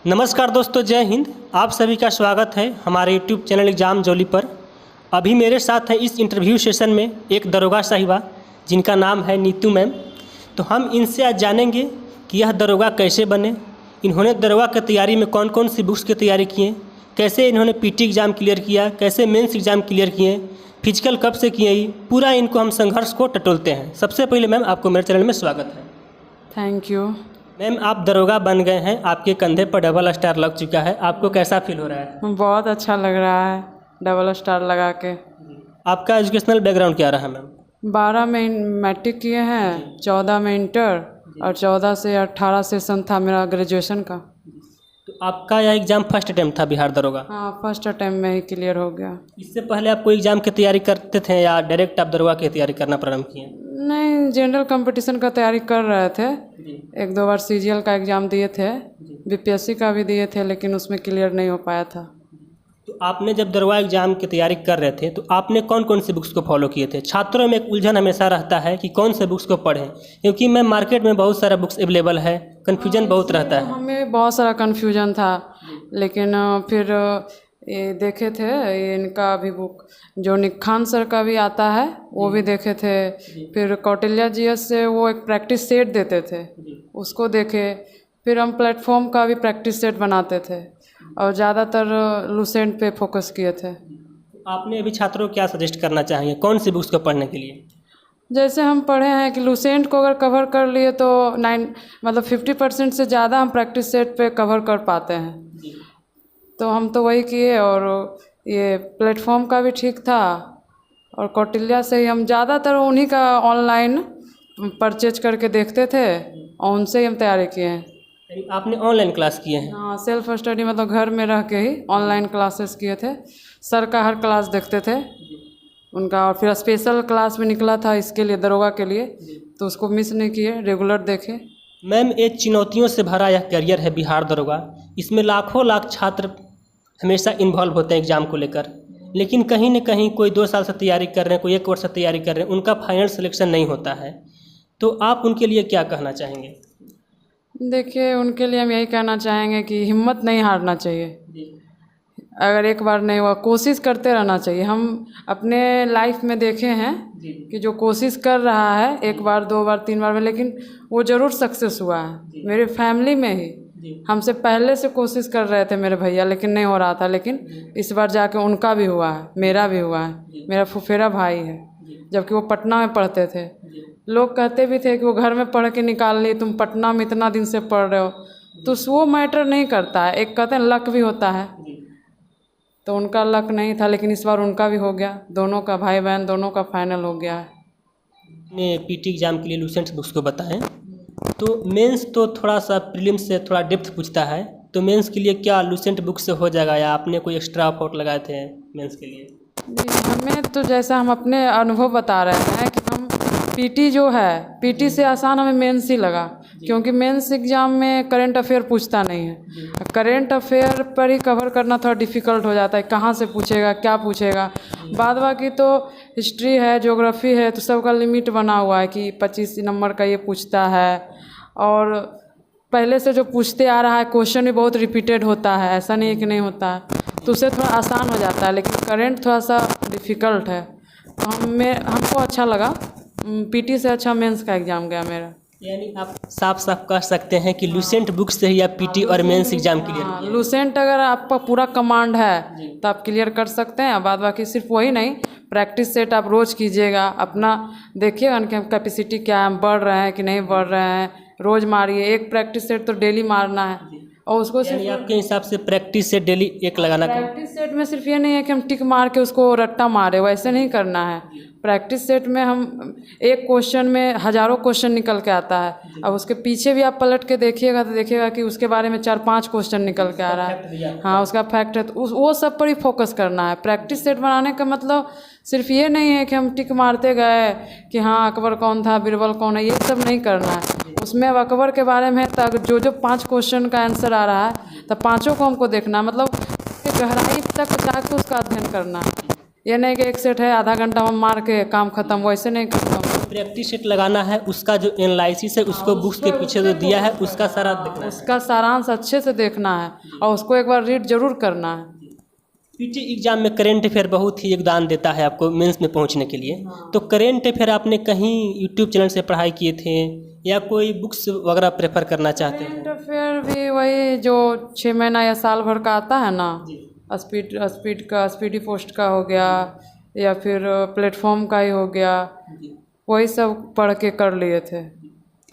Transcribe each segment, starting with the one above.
नमस्कार दोस्तों, जय हिंद। आप सभी का स्वागत है हमारे यूट्यूब चैनल एग्ज़ाम जोली पर। अभी मेरे साथ है इस इंटरव्यू सेशन में एक दरोगा साहिबा जिनका नाम है नीतू मैम। तो हम इनसे आज जानेंगे कि यह दरोगा कैसे बने, इन्होंने दरोगा की तैयारी में कौन कौन सी बुक्स की तैयारी किए, कैसे इन्होंने पीटी एग्ज़ाम क्लियर किया, कैसे मेंस एग्ज़ाम क्लियर किए, फिजिकल कब से किए, पूरा इनको हम संघर्ष को टटोलते हैं। सबसे पहले मैम आपको मेरे चैनल में स्वागत है। Thank you. मैम आप दरोगा बन गए हैं, आपके कंधे पर डबल स्टार लग चुका है, आपको कैसा फील हो रहा है? बहुत अच्छा लग रहा है डबल स्टार लगा के। आपका एजुकेशनल बैकग्राउंड क्या रहा मैम? 12 में मैट्रिक किए हैं, 14 में इंटर और 14 से 18 सेशन था मेरा ग्रेजुएशन का। तो आपका यह एग्ज़ाम फर्स्ट अटैम्प्ट था बिहार दरोगा? हाँ, फर्स्ट अटैम्प्ट में ही क्लियर हो गया। इससे पहले आप कोई एग्ज़ाम की तैयारी करते थे या डायरेक्ट आप दरोगा की तैयारी करना प्रारंभ किए? नहीं, जनरल कंपटीशन का तैयारी कर रहे थे। एक दो बार सीजीएल का एग्ज़ाम दिए थे, बीपीएससी का भी दिए थे, लेकिन उसमें क्लियर नहीं हो पाया था। तो आपने जब दरोगा एग्ज़ाम की तैयारी कर रहे थे तो आपने कौन कौन सी बुक्स को फॉलो किए थे? छात्रों में एक उलझन हमेशा रहता है कि कौन से बुक्स को पढ़ें, क्योंकि मैम मार्केट में बहुत सारा बुक्स अवेलेबल है, कन्फ्यूजन बहुत रहता है। हमें बहुत सारा कन्फ्यूजन था, लेकिन फिर ये देखे थे, ये इनका भी बुक जो निखान सर का भी आता है वो भी देखे थे। फिर कौटिल्य जीएस से वो एक प्रैक्टिस सेट देते थे, उसको देखे। फिर हम प्लेटफॉर्म का भी प्रैक्टिस सेट बनाते थे और ज़्यादातर लूसेंट पे फोकस किए थे। आपने अभी छात्रों को क्या सजेस्ट करना चाहेंगे, कौन सी बुक्स को पढ़ने के लिए? जैसे हम पढ़े हैं कि लूसेंट को अगर कवर कर लिए तो 50% से ज़्यादा हम प्रैक्टिस सेट पे कवर कर पाते हैं। तो हम तो वही किए, और ये प्लेटफॉर्म का भी ठीक था, और कौटिल्य से ही हम ज़्यादातर उन्हीं का ऑनलाइन परचेज करके देखते थे और उनसे ही हम तैयारी किए हैं। आपने ऑनलाइन क्लास किए हैं? हाँ, सेल्फ स्टडी मतलब घर में रह के ही ऑनलाइन क्लासेस किए थे। सर का हर क्लास देखते थे उनका, और फिर स्पेशल क्लास में निकला था इसके लिए, दरोगा के लिए, तो उसको मिस नहीं किए, रेगुलर देखे। मैम एक चुनौतियों से भरा यह करियर है बिहार दरोगा, इसमें लाखों लाख छात्र हमेशा इन्वॉल्व होते हैं एग्ज़ाम को लेकर, लेकिन कहीं न कहीं कोई 2 साल से तैयारी कर रहे हैं, कोई 1 वर्ष से तैयारी कर रहे हैं, उनका फाइनल सिलेक्शन नहीं होता है। तो आप उनके लिए क्या कहना चाहेंगे? देखिए, उनके लिए हम यही कहना चाहेंगे कि हिम्मत नहीं हारना चाहिए। अगर एक बार नहीं हुआ, कोशिश करते रहना चाहिए। हम अपने लाइफ में देखे हैं कि जो कोशिश कर रहा है 1 बार 2 बार 3 बार में, लेकिन वो ज़रूर सक्सेस हुआ है। मेरे फैमिली में ही हमसे पहले से कोशिश कर रहे थे मेरे भैया, लेकिन नहीं हो रहा था, लेकिन इस बार जाके उनका भी हुआ है, मेरा भी हुआ है। मेरा फुफेरा भाई है, जबकि वो पटना में पढ़ते थे। लोग कहते भी थे कि वो घर में पढ़ के निकाल ली, तुम पटना में इतना दिन से पढ़ रहे हो। तो वो मैटर नहीं करता है, एक कहते हैं लक भी होता है, तो उनका लक नहीं था, लेकिन इस बार उनका भी हो गया। दोनों का, भाई बहन दोनों का फाइनल हो गया है। ने पीटी एग्ज़ाम के लिए लूसेंट बुक्स को बताएं, तो मेंस तो थोड़ा सा प्रीलिम्स से थोड़ा डेप्थ पूछता है, तो मेंस के लिए क्या लूसेंट बुक से हो जाएगा या आपने कोई एक्स्ट्रा एफर्ट लगाए थे मेंस के लिए? हमें तो जैसा हम अपने अनुभव बता रहे हैं कि हम पीटी जो है, पीटी से आसान हमें मेंस ही लगा, क्योंकि मेंस एग्ज़ाम में करंट अफेयर पूछता नहीं है। करंट अफेयर पर ही कवर करना थोड़ा डिफ़िकल्ट हो जाता है, कहाँ से पूछेगा, क्या पूछेगा। बाद बाकी तो हिस्ट्री है, ज्योग्राफी है, तो सबका लिमिट बना हुआ है कि 25 नंबर का ये पूछता है, और पहले से जो पूछते आ रहा है क्वेश्चन भी बहुत रिपीटेड होता है, ऐसा नहीं है कि नहीं होता है, तो उससे थोड़ा आसान हो जाता है। लेकिन करंट थोड़ा सा डिफ़िकल्ट है, तो हमको अच्छा लगा। पीटी से अच्छा मेंस का एग्ज़ाम गया मेरा। यानी आप साफ साफ कह सकते हैं कि लूसेंट बुक से ही आप पीटी और मेंस एग्ज़ाम क्लियर किए? लूसेंट अगर आपका पूरा कमांड है तो आप क्लियर कर सकते हैं। बाद बाकी सिर्फ वही नहीं, प्रैक्टिस सेट आप रोज़ कीजिएगा, अपना देखिएगा उनकी कैपेसिटी क्या है, बढ़ रहे हैं कि नहीं बढ़ रहे हैं। रोज़ मारिए, एक प्रैक्टिस सेट तो डेली मारना है, और उसको सिर्फ आपके हिसाब से प्रैक्टिस से डेली एक लगाना? प्रैक्टिस सेट में सिर्फ ये नहीं है कि हम टिक मार के उसको रट्टा मारे, वैसे नहीं करना है। प्रैक्टिस सेट में हम एक क्वेश्चन में हज़ारों क्वेश्चन निकल के आता है। अब उसके पीछे भी आप पलट के देखिएगा तो देखिएगा कि उसके बारे में 4-5 क्वेश्चन निकल के आ रहा है। हाँ, उसका फैक्ट है, तो वो सब पर ही फोकस करना है। प्रैक्टिस सेट बनाने का मतलब सिर्फ ये नहीं है कि हम टिक मारते गए कि हाँ अकबर कौन था, बीरबल कौन है, ये सब नहीं करना है। उसमें अब अकबर के बारे में तक जो 5 क्वेश्चन का आंसर आ रहा है, तो पाँचों को हमको देखना है, मतलब गहराई तक जाके उसका अध्ययन करना है। ये नहीं कि एक सेट है आधा घंटा में मार के काम खत्म, वैसे नहीं करता हूँ। प्रैक्टिस सेट लगाना है, उसका जो एनालिसिस है उसको बुक्स के पीछे जो दिया है उसका सारा देखना है। उसका सारांश अच्छे से देखना है और उसको एक बार रीड जरूर करना है। पीटी एग्जाम में करेंट अफेयर बहुत ही योगदान देता है आपको मेंस में पहुंचने के लिए। तो करेंट अफेयर आपने कहीं यूट्यूब चैनल से पढ़ाई किए थे या कोई बुक्स वगैरह प्रेफर करना चाहते हैं? करंट अफेयर भी वही जो 6 महीना या साल भर का आता है ना, स्पीडी पोस्ट का हो गया या फिर प्लेटफॉर्म का ही हो गया, वही सब पढ़ के कर लिए थे।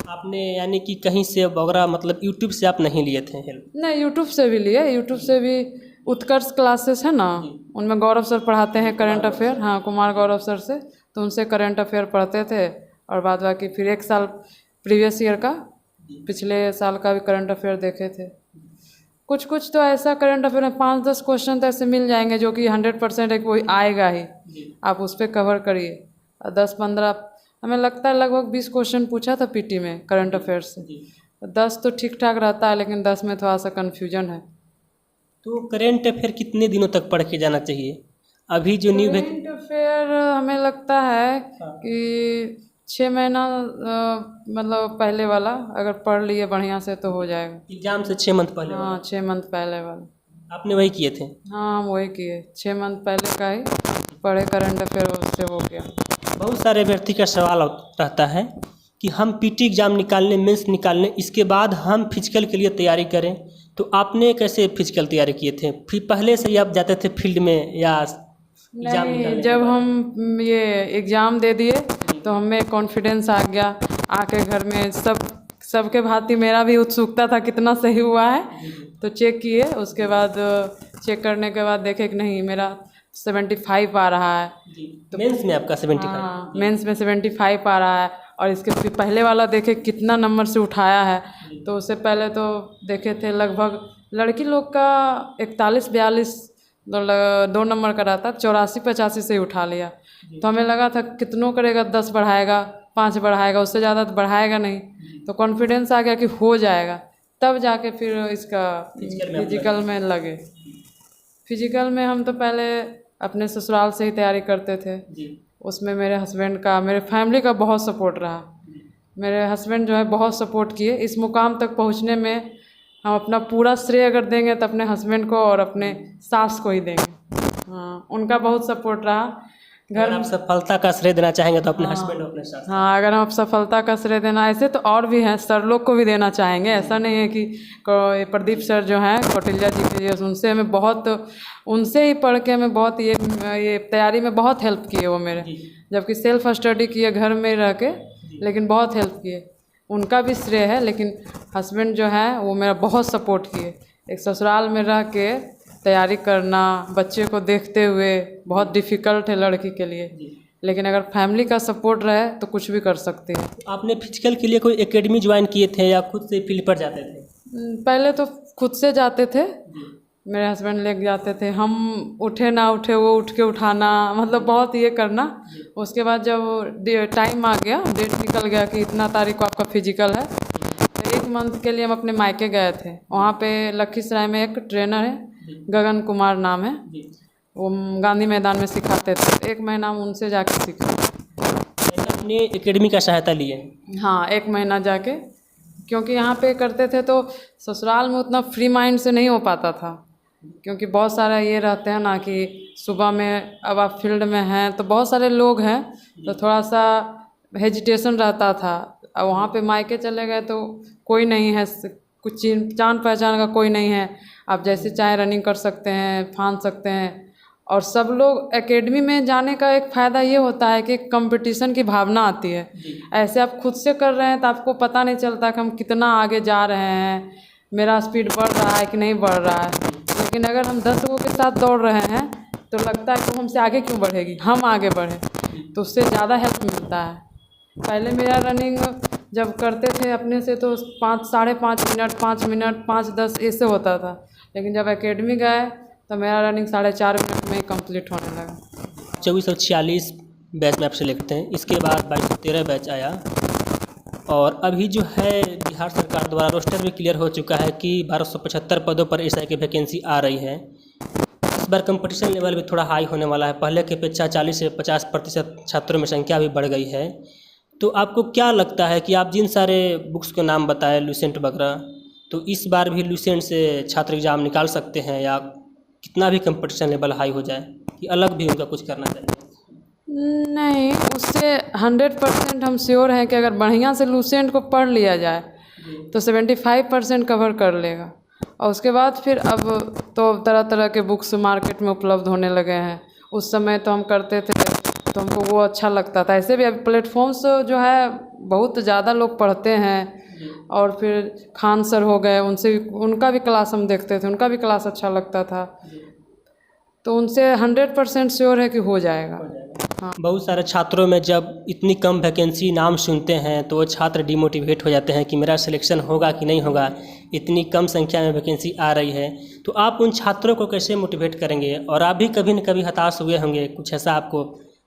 आपने यानी कि कहीं से वगैरह मतलब यूट्यूब से आप नहीं लिए थे हेल्प? नहीं, यूट्यूब से भी लिए। यूट्यूब से भी उत्कर्ष क्लासेस है ना, उनमें गौरव सर पढ़ाते हैं करंट अफेयर। हाँ, कुमार गौरव सर से, तो उनसे करंट अफेयर पढ़ते थे और बाद बाकी फिर 1 साल प्रीवियस ईयर का, पिछले साल का भी करंट अफेयर देखे थे। कुछ कुछ तो ऐसा करंट अफेयर में 5-10 क्वेश्चन तो ऐसे मिल जाएंगे जो कि 100% एक वही आएगा ही, आप उस पर कवर करिए। और 10-15 हमें लगता है लगभग 20 क्वेश्चन पूछा था पीटी में करंट अफेयर से। 10 तो ठीक ठाक रहता है, लेकिन 10 में थोड़ा सा कन्फ्यूजन है। तो करेंट अफेयर कितने दिनों तक पढ़ के जाना चाहिए? अभी जो न्यू करंट अफेयर हमें लगता है कि 6 महीना मतलब पहले वाला अगर पढ़ लिए बढ़िया से तो हो जाएगा। एग्जाम से 6 मंथ पहले? हाँ, 6 मंथ पहले वाला। आपने वही किए थे? हाँ, हम वही किए, 6 मंथ पहले का ही पढ़े करंट अफेयर, उससे हो गया। बहुत सारे व्यक्ति का सवाल रहता है कि हम पीटी एग्ज़ाम निकालने, मेंस निकालने, इसके बाद हम फिजिकल के लिए तैयारी करें। तो आपने कैसे फिजिकल तैयारी किए थे? फिर पहले से ही आप जाते थे फील्ड में या एग्जाम नहीं, जब हम ये एग्ज़ाम दे दिए तो हमें कॉन्फिडेंस आ गया। आके घर में सबके भांति मेरा भी उत्सुकता था कितना सही हुआ है, तो चेक किए। उसके बाद चेक करने के बाद देखे कि नहीं, मेरा 75 आ रहा है। तो मेंस में आपका 75? हाँ, मेंस में 75 आ रहा है। और इसके फिर पहले वाला देखे कितना नंबर से उठाया है, तो उससे पहले तो देखे थे लगभग लड़की लोग का 41-42 2 नंबर का रहता, 84-85 से ही उठा लिया। तो हमें लगा था कितनों करेगा, 10 बढ़ाएगा, 5 बढ़ाएगा, उससे ज़्यादा तो बढ़ाएगा नहीं। तो कॉन्फिडेंस आ गया कि हो जाएगा, तब जाके फिर इसका फिजिकल में लगे। फिजिकल में हम तो पहले अपने ससुराल से ही तैयारी करते थे। उसमें मेरे हस्बैंड का, मेरे फैमिली का बहुत सपोर्ट रहा। मेरे हस्बैंड जो है बहुत सपोर्ट किए। इस मुकाम तक पहुंचने में हम अपना पूरा श्रेय अगर देंगे तो अपने हस्बैंड को और अपने सास को ही देंगे। हाँ, उनका बहुत सपोर्ट रहा। अगर आप सफलता का श्रेय देना चाहेंगे तो अपने हस्बैंड और अपने सास? हाँ, अगर हम सफलता का श्रेय देना, ऐसे तो और भी हैं, सर लोग को भी देना चाहेंगे। ऐसा नहीं है कि प्रदीप सर जो हैं कौटिल्या जी के, उनसे हमें बहुत, उनसे ही पढ़ के हमें बहुत ये तैयारी में बहुत हेल्प किए वो मेरे। जबकि सेल्फ स्टडी किए घर में रह के, लेकिन बहुत हेल्प किए, उनका भी श्रेय है। लेकिन हस्बैंड जो है वो मेरा बहुत सपोर्ट किए। एक ससुराल में रह के तैयारी करना, बच्चे को देखते हुए, बहुत डिफ़िकल्ट है लड़की के लिए, लेकिन अगर फैमिली का सपोर्ट रहे तो कुछ भी कर सकती है। आपने फिजिकल के लिए कोई एकेडमी ज्वाइन किए थे या खुद से फील्ड पर जाते थे? पहले तो खुद से जाते थे, मेरे हस्बैंड लेके जाते थे। हम उठे ना उठे, वो उठ के उठाना, मतलब बहुत ये करना। उसके बाद जब टाइम आ गया, डेट निकल गया कि इतना तारीख को आपका फिजिकल है, तो 1 मंथ के लिए हम अपने मायके गए थे। वहाँ पे लखीसराय में एक ट्रेनर है, गगन कुमार नाम है, वो गांधी मैदान में सिखाते थे। 1 महीना हम उनसे जाके सीखे। अपने एकेडमी का सहायता लिए? हाँ, 1 महीना जाके, क्योंकि यहाँ पे करते थे तो ससुराल में उतना फ्री माइंड से नहीं हो पाता था, क्योंकि बहुत सारा ये रहते हैं ना कि सुबह में अब आप फील्ड में हैं तो बहुत सारे लोग हैं, तो थोड़ा सा हेजिटेशन रहता था। अब वहाँ पे मायके चले गए तो कोई नहीं है, कुछ जान पहचान का कोई नहीं है, आप जैसे चाहे रनिंग कर सकते हैं, फांद सकते हैं। और सब लोग एकेडमी में जाने का एक फ़ायदा ये होता है कि कंपटीशन की भावना आती है। ऐसे आप खुद से कर रहे हैं तो आपको पता नहीं चलता कि हम कितना आगे जा रहे हैं, मेरा स्पीड बढ़ रहा है कि नहीं बढ़ रहा है। लेकिन अगर हम 10 लोगों के साथ दौड़ रहे हैं तो लगता है कि हमसे आगे क्यों बढ़ेगी, हम आगे बढ़े, तो उससे ज़्यादा हेल्प मिलता है। पहले मेरा रनिंग जब करते थे अपने से तो 5-5.5 मिनट, 5 मिनट, 5-10 ऐसे होता था, लेकिन जब एकेडमी गए तो मेरा रनिंग 4.5 मिनट में ही कंप्लीट होने लगा। 2446 बैच में आप सेलेक्ट हैं, इसके बाद 2213 बैच आया, और अभी जो है बिहार सरकार द्वारा रोस्टर भी क्लियर हो चुका है कि 1275 पदों पर एसआई की वैकेंसी आ रही है। इस बार कंपटीशन लेवल भी थोड़ा हाई होने वाला है, पहले की अपेक्षा 40 से 50% छात्रों में संख्या भी बढ़ गई है। तो आपको क्या लगता है कि आप जिन सारे बुक्स के नाम बताए लुसेंट वगैरह, तो इस बार भी लुसेंट से छात्र एग्ज़ाम निकाल सकते हैं, या कितना भी कंपटीशन लेवल हाई हो जाए कि अलग भी उनका कुछ करना चाहिए? नहीं, उससे 100% हम श्योर हैं कि अगर बढ़िया से लुसेंट को पढ़ लिया जाए तो 75% कवर कर लेगा। और उसके बाद फिर अब तो तरह तरह के बुक्स मार्केट में उपलब्ध होने लगे हैं। उस समय तो हम करते थे तो हमको वो अच्छा लगता था। ऐसे भी अब प्लेटफॉर्म्स जो है बहुत ज़्यादा लोग पढ़ते हैं। और फिर खान सर हो गए, उनसे उनका भी क्लास हम देखते थे, उनका भी क्लास अच्छा लगता था। तो उनसे 100% श्योर है कि हो जाएगा। हाँ। बहुत सारे छात्रों में जब इतनी कम वैकेंसी नाम सुनते हैं तो वो छात्र डिमोटिवेट हो जाते हैं कि मेरा सिलेक्शन होगा कि नहीं होगा, इतनी कम संख्या में वैकेंसी आ रही है। तो आप उन छात्रों को कैसे मोटिवेट करेंगे? और आप भी कभी न कभी हताश हुए होंगे, कुछ ऐसा आपको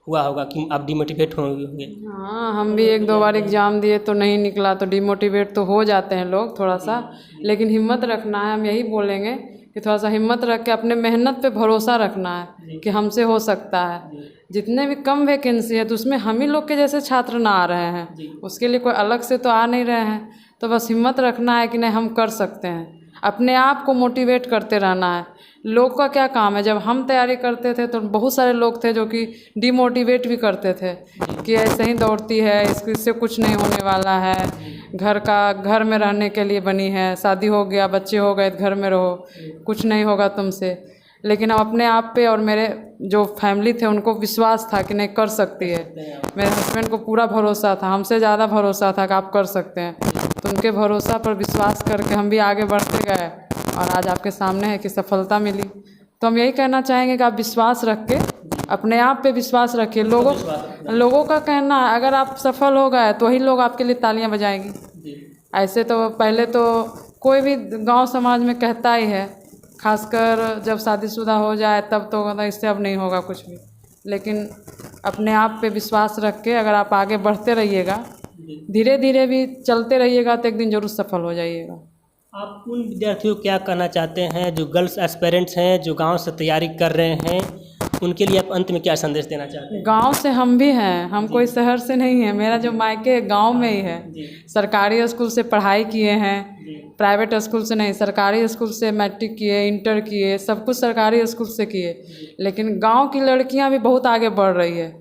हुआ होगा कि आप डिमोटिवेट होंगे। हाँ, हम भी 1-2 बार एग्ज़ाम दिए तो नहीं निकला तो डिमोटिवेट तो हो जाते हैं लोग थोड़ा सा, लेकिन हिम्मत रखना है। हम यही बोलेंगे कि थोड़ा सा हिम्मत रख के अपने मेहनत पे भरोसा रखना है कि हमसे हो सकता है। जितने भी कम वैकेंसी है तो उसमें हम ही लोग के जैसे छात्र ना आ रहे हैं, उसके लिए कोई अलग से तो आ नहीं रहे हैं। तो बस हिम्मत रखना है कि नहीं हम कर सकते हैं, अपने आप को मोटिवेट करते रहना है। लोग का क्या काम है? जब हम तैयारी करते थे तो बहुत सारे लोग थे जो कि डिमोटिवेट भी करते थे कि ऐसे ही दौड़ती है, इससे कुछ नहीं होने वाला है, घर में रहने के लिए बनी है, शादी हो गया, बच्चे हो गए, घर में रहो, कुछ नहीं होगा तुमसे। लेकिन हम अपने आप पे और मेरे जो फैमिली थे उनको विश्वास था कि नहीं कर सकती है। मेरे हस्बैंड को पूरा भरोसा था, हमसे ज़्यादा भरोसा था कि आप कर सकते हैं। तो उनके भरोसा पर विश्वास करके हम भी आगे बढ़ते गए और आज आपके सामने है कि सफलता मिली। तो हम यही कहना चाहेंगे कि आप विश्वास रख के, अपने आप पे विश्वास रखिए। लोगों का कहना है अगर आप सफल हो गए तो वही लोग आपके लिए तालियां बजाएंगी। ऐसे तो पहले तो कोई भी गांव समाज में कहता ही है, खासकर जब शादीशुदा हो जाए तब तो कहता इससे अब नहीं होगा कुछ भी। लेकिन अपने आप पे विश्वास रख के अगर आप आगे बढ़ते रहिएगा, धीरे धीरे भी चलते रहिएगा तो एक दिन ज़रूर सफल हो जाइएगा। आप उन विद्यार्थियों को क्या कहना चाहते हैं जो गर्ल्स एस्पिरेंट्स हैं, जो गांव से तैयारी कर रहे हैं, उनके लिए आप अंत में क्या संदेश देना चाहते हैं? गांव से हम भी हैं, हम कोई शहर से नहीं है। मेरा जो मायके गांव में ही है। सरकारी स्कूल से पढ़ाई किए हैं, प्राइवेट स्कूल से नहीं, सरकारी स्कूल से मैट्रिक किए, इंटर किए, सब कुछ सरकारी स्कूल से किए। लेकिन गांव की लड़कियां भी बहुत आगे बढ़ रही है।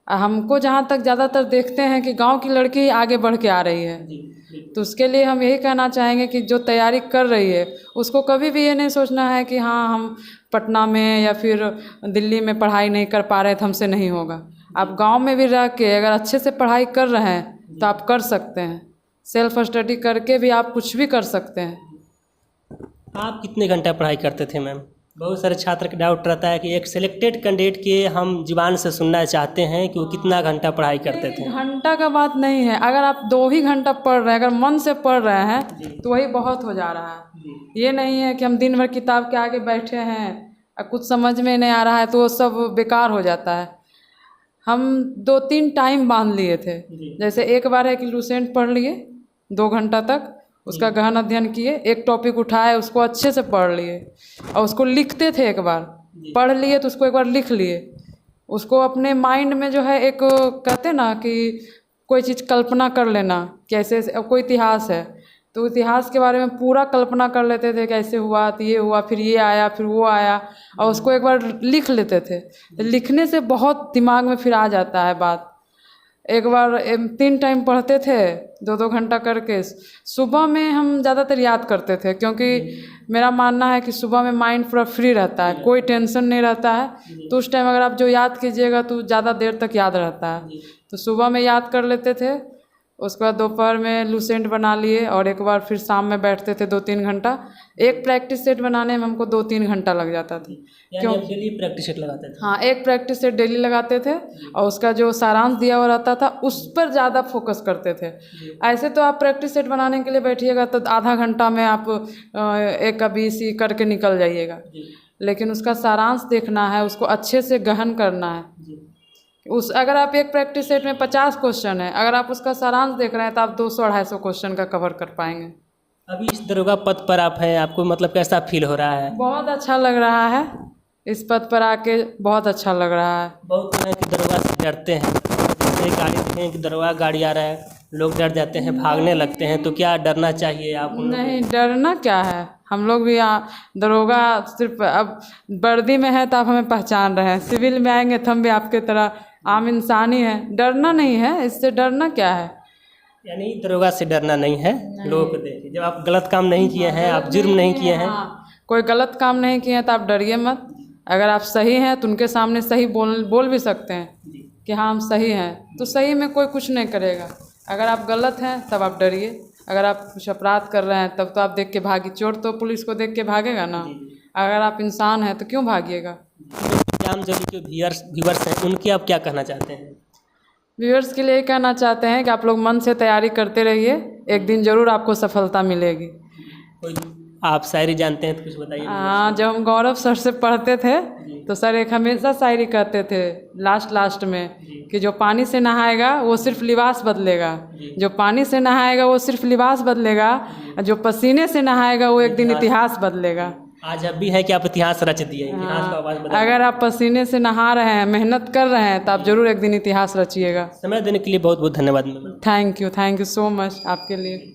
हमको जहाँ तक ज़्यादातर देखते हैं कि गांव की लड़की आगे बढ़ के आ रही है। तो उसके लिए हम यही कहना चाहेंगे कि जो तैयारी कर रही है उसको कभी भी ये नहीं सोचना है कि हाँ हम पटना में या फिर दिल्ली में पढ़ाई नहीं कर पा रहे तो हमसे नहीं होगा। आप गांव में भी रह के अगर अच्छे से पढ़ाई कर रहे हैं तो आप कर सकते हैं। सेल्फ स्टडी करके भी आप कुछ भी कर सकते हैं। आप कितने घंटा पढ़ाई करते थे मैम? बहुत सारे छात्र का डाउट रहता है कि एक सिलेक्टेड कैंडिडेट के हम जुबान से सुनना चाहते हैं कि वो कितना घंटा पढ़ाई करते थे। घंटा का बात नहीं है, अगर आप 2 ही घंटा पढ़ रहे हैं, अगर मन से पढ़ रहे हैं तो वही बहुत हो जा रहा है। ये नहीं है कि हम दिन भर किताब के आगे बैठे हैं और कुछ समझ में नहीं आ रहा है तो वो सब बेकार हो जाता है। हम 2-3 टाइम बांध लिए थे। जैसे एक बार है कि लुसेंट पढ़ लिए 2 घंटा तक, उसका गहन अध्ययन किए, एक टॉपिक उठाए उसको अच्छे से पढ़ लिए और उसको लिखते थे। एक बार पढ़ लिए तो उसको एक बार लिख लिए। उसको अपने माइंड में जो है एक कहते ना कि कोई चीज़ कल्पना कर लेना, कैसे कोई इतिहास है तो इतिहास के बारे में पूरा कल्पना कर लेते थे, कैसे हुआ तो ये हुआ, फिर ये आया, फिर वो आया, और उसको एक बार लिख लेते थे। लिखने से बहुत दिमाग में फिर आ जाता है बात। एक बार 3 टाइम पढ़ते थे 2-2 घंटा करके। सुबह में हम ज़्यादातर याद करते थे क्योंकि मेरा मानना है कि सुबह में माइंड पूरा फ्री रहता है, कोई टेंशन नहीं रहता है। तो उस टाइम अगर आप जो याद कीजिएगा तो ज़्यादा देर तक याद रहता है। तो सुबह में याद कर लेते थे, उसके बाद दोपहर में लुसेंट बना लिए और एक बार फिर शाम में बैठते थे 2-3 घंटा। एक प्रैक्टिस सेट बनाने में हमको 2-3 घंटा लग जाता था। क्यों डेली प्रैक्टिस सेट लगाते थे? हाँ, एक प्रैक्टिस सेट डेली लगाते थे और उसका जो सारांश दिया हुआ रहता था उस पर ज़्यादा फोकस करते थे। ऐसे तो आप प्रैक्टिस सेट बनाने के लिए बैठिएगा तो आधा घंटा में आप एक का 20 करके निकल जाइएगा। लेकिन उसका सारांश देखना है, उसको अच्छे से गहन करना है। अगर आप एक प्रैक्टिस सेट में 50 क्वेश्चन है, अगर आप उसका सारांश देख रहे हैं तो आप 200-250 क्वेश्चन का कवर कर पाएंगे। अभी इस दरोगा पद पर आप हैं, आपको मतलब कैसा फील हो रहा है? बहुत अच्छा लग रहा है, इस पद पर आके बहुत अच्छा लग रहा है। बहुत तरह की दरोगा से डरते हैं, जैसे सारी गाड़ी देखें कि दरोगा गाड़ी आ रहा है, लोग डर जाते हैं, भागने लगते हैं, तो क्या डरना चाहिए आप उन लोगों नहीं, डरना क्या है। हम लोग भी दरोगा सिर्फ अब वर्दी में है तो आप हमें पहचान रहे हैं, सिविल में आएंगे तो हम भी आपके तरह आम इंसान ही हैं। डरना नहीं है, इससे डरना क्या है। यानी दरोगा से डरना नहीं है। लोगों को देखिए, जब आप गलत काम नहीं किए हैं, आप जुर्म नहीं किए हैं। हाँ, कोई गलत काम नहीं किए हैं तो आप डरिए मत। अगर आप सही हैं तो उनके सामने सही बोल भी सकते हैं कि हाँ हम सही हैं, तो सही में कोई कुछ नहीं करेगा। अगर आप गलत हैं तब आप डरिए। अगर आप कुछ अपराध कर रहे हैं तब तो आप देख के भागिए। चोर तो पुलिस को देख के भागेगा ना। अगर आप इंसान हैं तो क्यों भागिएगा। जाम जोली के व्यूअर्स हैं, उनके आप क्या कहना चाहते हैं? व्यूअर्स के लिए कहना चाहते हैं कि आप लोग मन से तैयारी करते रहिए, एक दिन ज़रूर आपको सफलता मिलेगी। कोई आप शायरी जानते हैं तो कुछ बताइए। हाँ, जब हम गौरव सर से पढ़ते थे तो सर एक हमेशा शायरी कहते थे लास्ट में कि जो पानी से नहाएगा वो सिर्फ लिबास बदलेगा, जो पानी से नहाएगा वो सिर्फ लिबास बदलेगा, और जो पसीने से नहाएगा वो एक दिन इतिहास बदलेगा। आज अब भी है कि आप इतिहास रच दिए, इतिहास का आवाज़ बदल। अगर आप पसीने से नहा रहे हैं, मेहनत कर रहे हैं, तो आप जरूर एक दिन इतिहास रचिएगा। समय देने के लिए बहुत बहुत धन्यवाद ma'am. Thank you so much आपके लिए।